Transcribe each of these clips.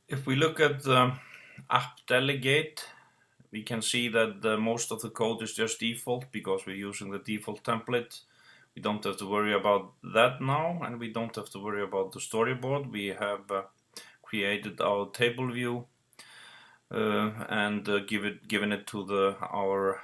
If we look at the app delegate, we can see that most of the code is just default because we're using the default template. We don't have to worry about that now, and we don't have to worry about the storyboard. We have created our table view and given it to our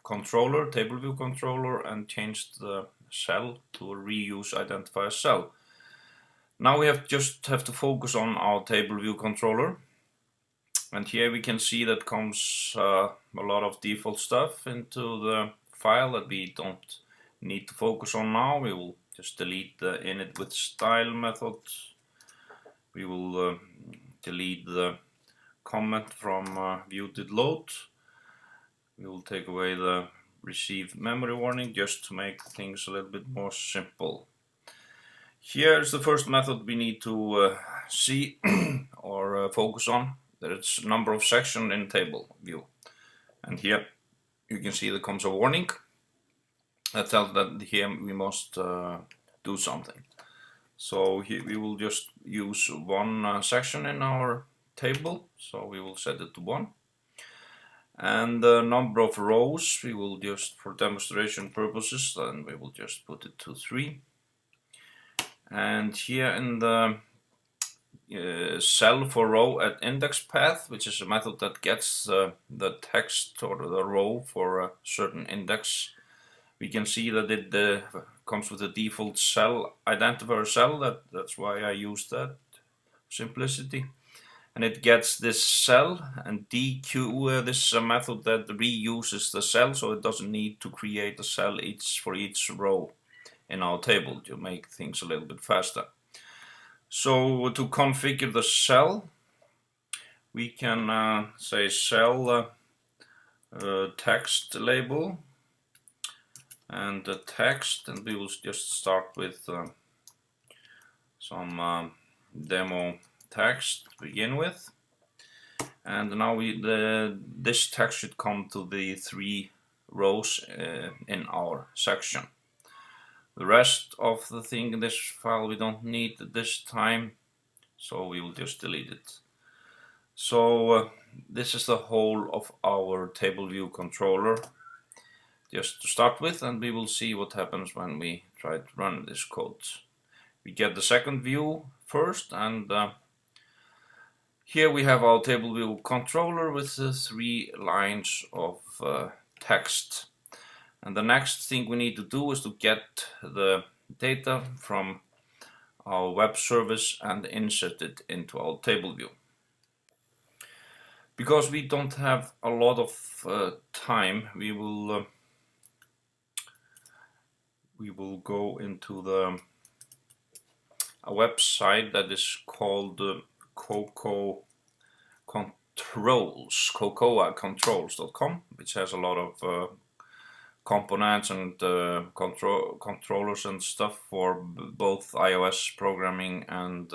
controller, table view controller, and changed the cell to a reuse identifier cell. Now we just have to focus on our table view controller, and here we can see that comes a lot of default stuff into the file that we don't need to focus on now. We will just delete the init with style method. We will delete the comment from view.did.load. We will take away the receive memory warning just to make things a little bit more simple. Here's the first method we need to see or focus on. There's a number of sections in table view, and here you can see there comes a warning that tells that here we must do something. So here we will just use one section in our table, so we will set it to 1. And the number of rows we will just, for demonstration purposes, then we will just put it to 3. And here in the cell for row at index path, which is a method that gets the text or the row for a certain index, we can see that it comes with a default cell identifier cell. That's why I used that simplicity. And it gets this cell, and DQ, this is a method that reuses the cell, so it doesn't need to create a cell for each row in our table to make things a little bit faster. So to configure the cell, we can say cell text label and the text, and we will just start with some demo text to begin with. And now this text should come to the 3 rows in our section. The rest of the thing in this file we don't need at this time, so we will just delete it. So this is the whole of our table view controller, just to start with, and we will see what happens when we try to run this code. We get the second view first, and here we have our table view controller with the 3 lines of text. And the next thing we need to do is to get the data from our web service and insert it into our table view. Because we don't have a lot of time, we will go into a website that is called cocoacontrols.com, which has a lot of components and controllers and stuff for both iOS programming and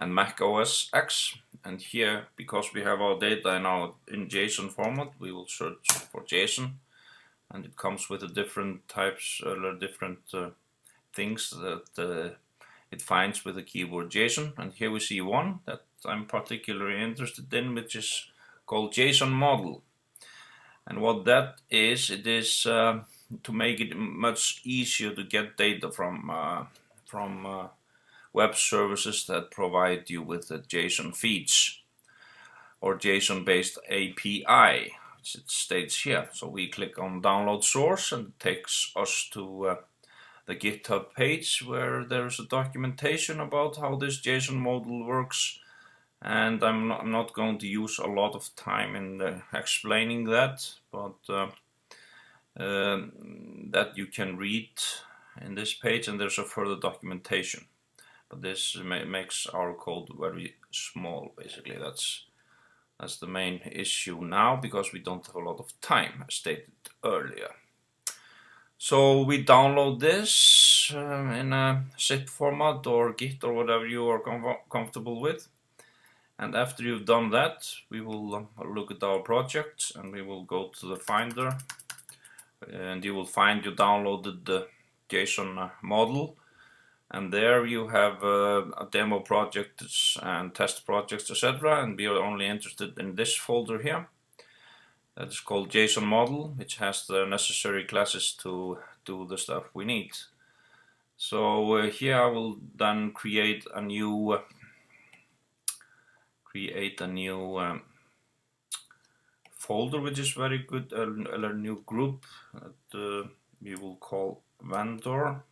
Mac OS X. And here, because we have our data in JSON format, we will search for JSON, and it comes with the different types, different things that it finds with the keyword JSON. And here we see one that I'm particularly interested in, which is called Json Model. And what that is, it is to make it much easier to get data from web services that provide you with the JSON feeds or JSON-based API, which it states here. So we click on download source, and it takes us to the GitHub page where there's a documentation about how this JSON model works. And I'm not going to use a lot of time in explaining that, but that you can read in this page, and there's a further documentation. But this makes our code very small, basically. That's the main issue now, because we don't have a lot of time, as stated earlier. So we download this in a zip format or Git or whatever you are comfortable with. And after you've done that, we will look at our project, and we will go to the Finder, and you will find you downloaded the JSON model, and there you have a demo projects and test projects, etc. And we are only interested in this folder here. That is called Json Model, which has the necessary classes to do the stuff we need. So here I will then create a new folder, which is very good, a new group that we will call vendor.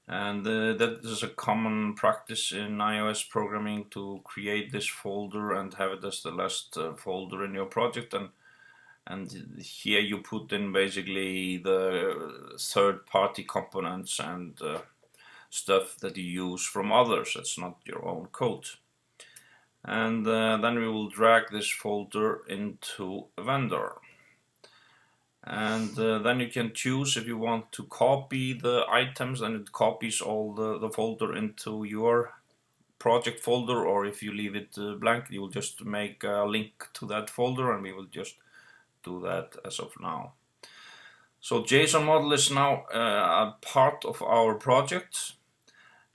And that is a common practice in iOS programming, to create this folder and have it as the last folder in your project. And here you put in basically the third-party components and stuff that you use from others. It's not your own code. And then we will drag this folder into vendor. And then you can choose if you want to copy the items, and it copies all the folder into your project folder, or if you leave it blank, you will just make a link to that folder, and we will just do that as of now. So Json Model is now a part of our project,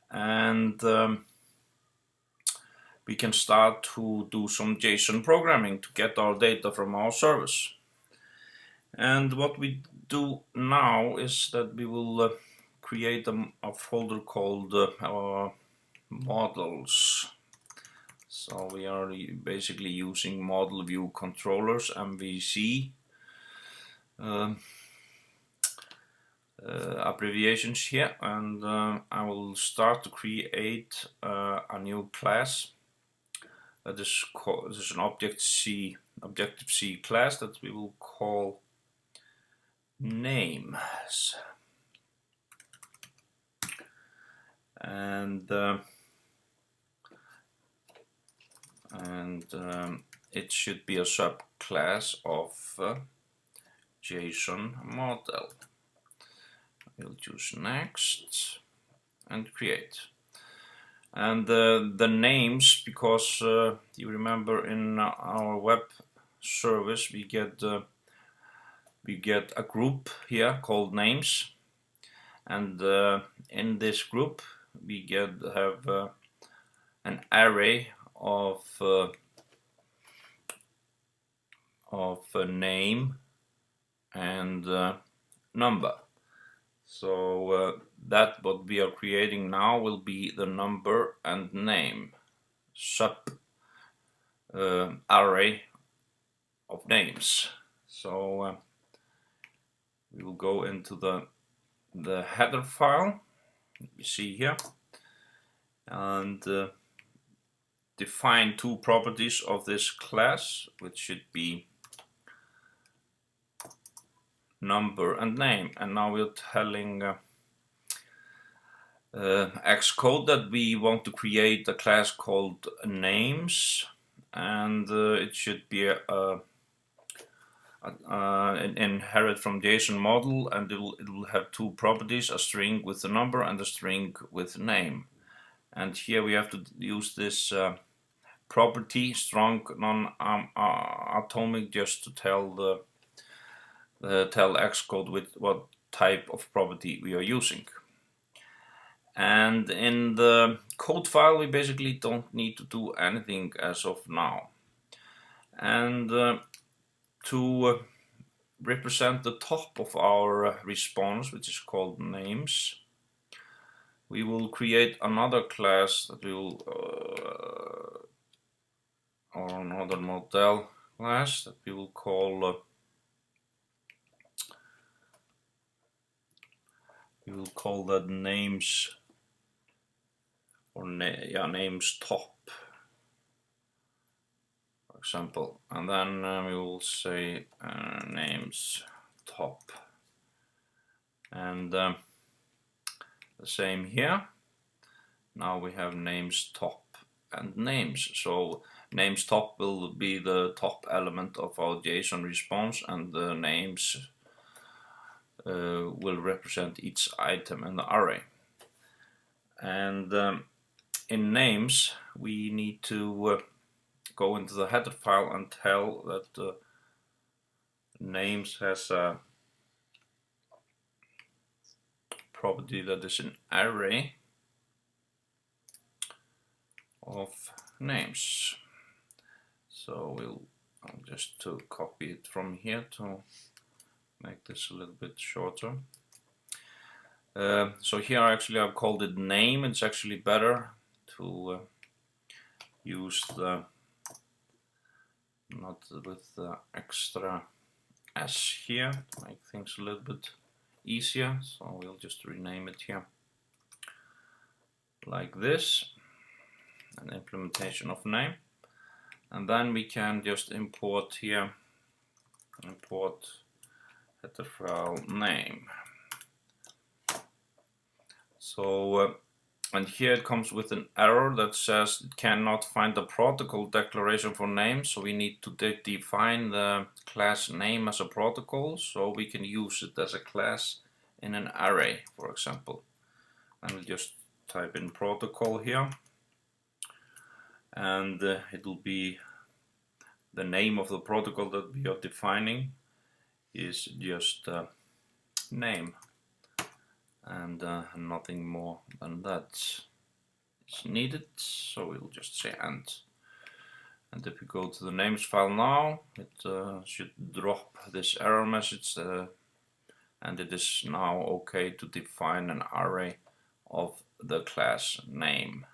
and we can start to do some JSON programming to get our data from our service. And what we do now is that we will create a folder called models. So we are basically using model view controllers, MVC abbreviations here, and I will start to create a new class that is called, this is an Objective-C class that we will call names, and it should be a subclass of Json Model. We'll choose next and create. And the names, because you remember in our web service we get a group here called names, and in this group we have an array of name and number. So that what we are creating now will be the number and name sub array of names. So we will go into the header file you see here, and define two properties of this class, which should be number and name. And now we're telling Xcode that we want to create a class called names, and it should be inherit from Json Model, and it will have two properties, a string with the number and a string with name. And here we have to use this property strong non-atomic just to tell tell Xcode with what type of property we are using. And in the code file we basically don't need to do anything as of now. And to represent the top of our response, which is called names, we will create another class that we will or another model class that we will call that names, or names top, for example, and then we will say names top, and the same here. Now we have names top and names. So names top will be the top element of our JSON response, and the names will represent each item in the array. And in names we need to go into the header file and tell that names has a property that is an array of names. So I'll just to copy it from here to make this a little bit shorter. So here actually I've called it name. It's actually better to use the not with the extra s here to make things a little bit easier. So we'll just rename it here like this, an implementation of name, and then we can just import here, import header file name. So and here it comes with an error that says it cannot find the protocol declaration for name, so we need to define the class name as a protocol so we can use it as a class in an array, for example. And we'll just type in protocol here, and it will be the name of the protocol that we are defining is just name, and nothing more than that is needed. So we'll just say and if we go to the names file now, it should drop this error message, and it is now okay to define an array of the class name.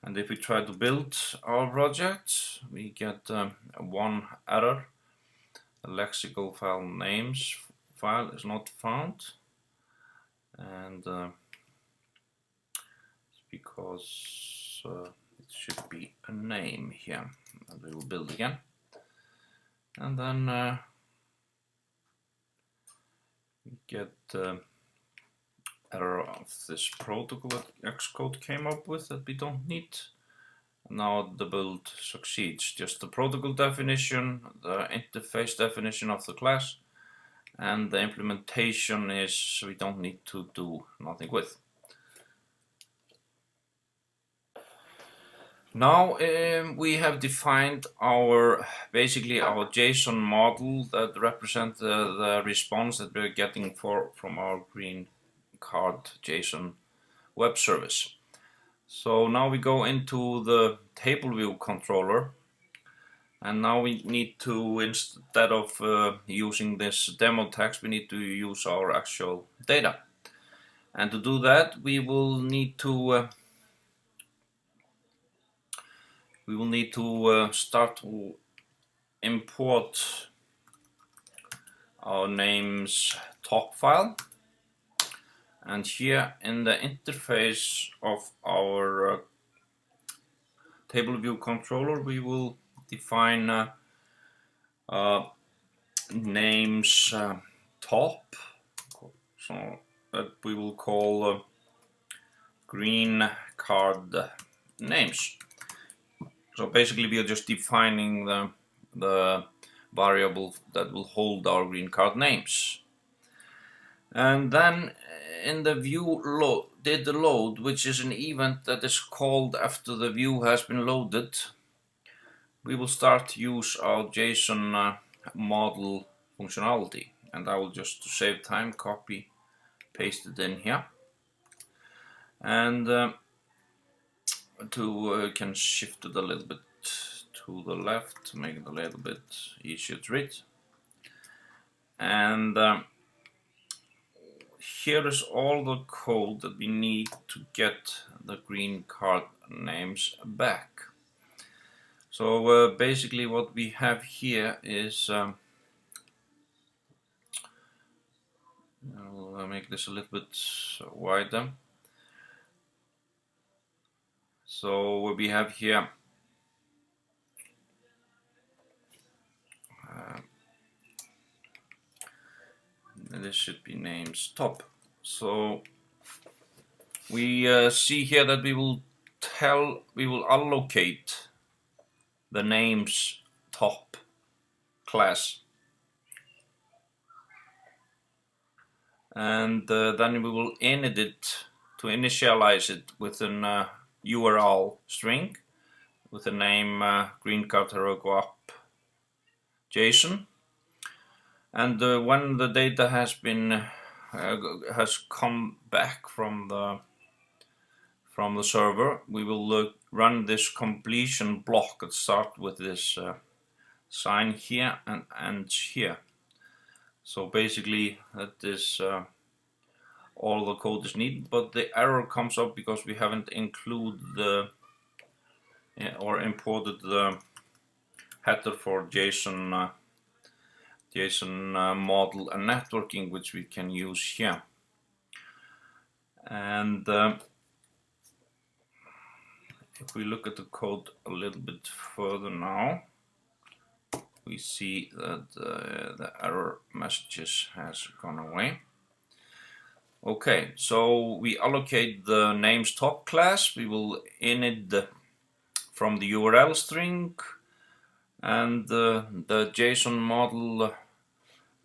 And if we try to build our project, we get one error. The lexical file names file is not found, and it's because it should be a name here. And we will build again, and then we get error of this protocol that Xcode came up with that we don't need. Now the build succeeds. Just the protocol definition, the interface definition of the class, and the implementation is we don't need to do nothing with. Now we have defined our basically our JSON model that represents the response that we're getting from our Greencard JSON web service. So now we go into the table view controller, and now we need to, instead of using this demo text, we need to use our actual data. And to do that, we will need to start to import our names top file. And here in the interface of our table view controller, we will define names top, so that we will call Greencard names. So basically we are just defining the variable that will hold our Greencard names. And then in the view load, which is an event that is called after the view has been loaded, we will start to use our JSON model functionality. And I will just, to save time, copy, paste it in here. And can shift it a little bit to the left to make it a little bit easier to read. And here is all the code that we need to get the Greencard names back. So basically what we have here is, I'll make this a little bit wider. So we have here this should be names top. So we see here that we will allocate the names top class, and then we will init it to initialize it with an URL string with the name Greencard Heroku app JSON. And when the data has been has come back from the server, we will run this completion block that starts with this sign here and ends here. So basically that is all the code is needed, but the error comes up because we haven't included the or imported the header for Json model and networking, which we can use here. And if we look at the code a little bit further now, we see that the error messages has gone away. Okay, so we allocate the names top class. We will init from the URL string, and the JSON model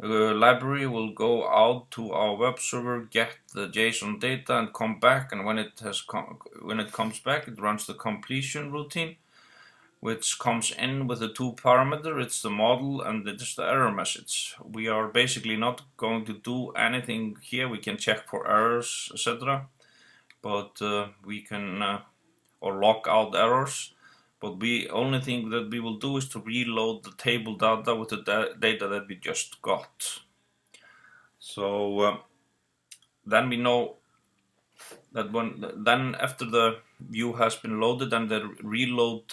library will go out to our web server, get the JSON data, and come back. And when it comes back, it runs the completion routine, which comes in with the two parameters. It's the model and it's the error message. We are basically not going to do anything here. We can check for errors, etc. But we can or log out errors. But the only thing that we will do is to reload the table data with the data that we just got. So then we know that then after the view has been loaded and the reload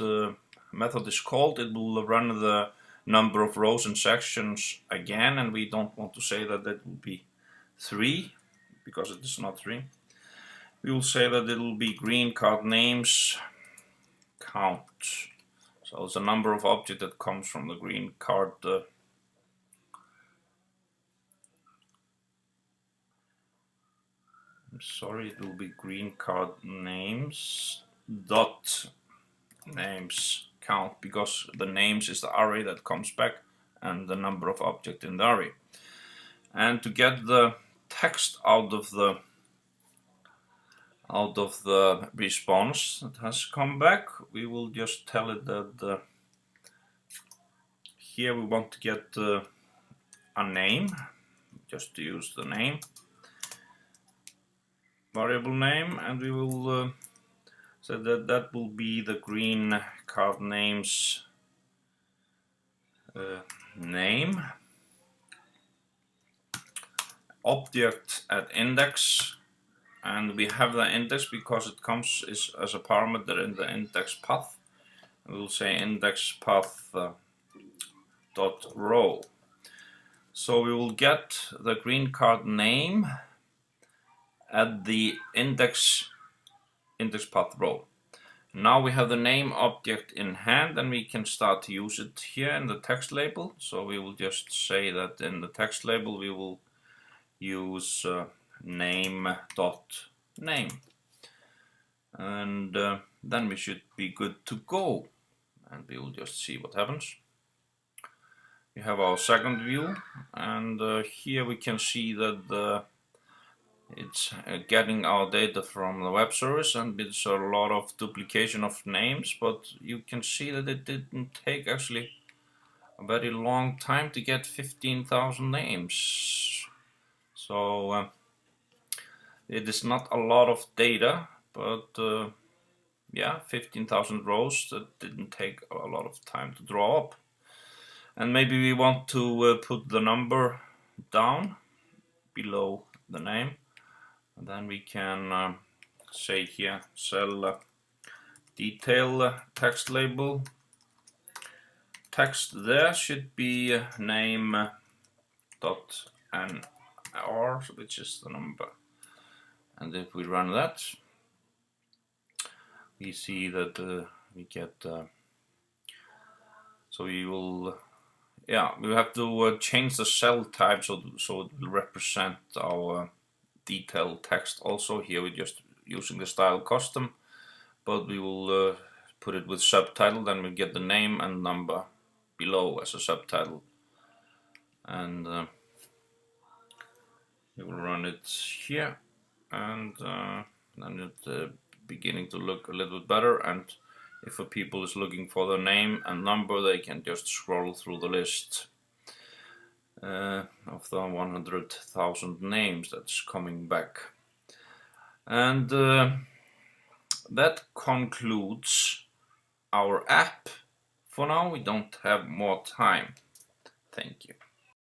method is called, it will run the number of rows and sections again, and we don't want to say that it will be 3 because it is not 3. We will say that it will be Greencard names count. So it's a number of objects that comes from the Greencard I'm sorry, it will be Greencard names dot names count, because the names is the array that comes back and the number of objects in the array. And to get the text out of the response that has come back, we will just tell it that here we want to get a name, just to use the name variable name, and we will say that will be the Greencard names name object at index. And we have the index because it comes as a parameter in the index path. We'll say index path dot row. So we will get the Greencard name at the index path row. Now we have the name object in hand, and we can start to use it here in the text label. So we will just say that in the text label we will use name.name, and then we should be good to go, and we will just see what happens. We have our second view, and here we can see that it's getting our data from the web service, and it's a lot of duplication of names, but you can see that it didn't take actually a very long time to get 15,000 names. So it is not a lot of data, but yeah, 15,000 rows, that didn't take a lot of time to draw up. And maybe we want to put the number down below the name, and then we can say here cell detail text label. Text there should be name dot nr, which is the number. And if we run that, we see that we get, so we will, yeah, we have to change the cell type so it will represent our detailed text. Also here we're just using the style custom, but we will put it with subtitle, then we get the name and number below as a subtitle. And we will run it here, and then it's beginning to look a little bit better. And if a people is looking for the name and number, they can just scroll through the list. of the 100,000 names that's coming back. And that concludes our app. For now, we don't have more time. Thank you.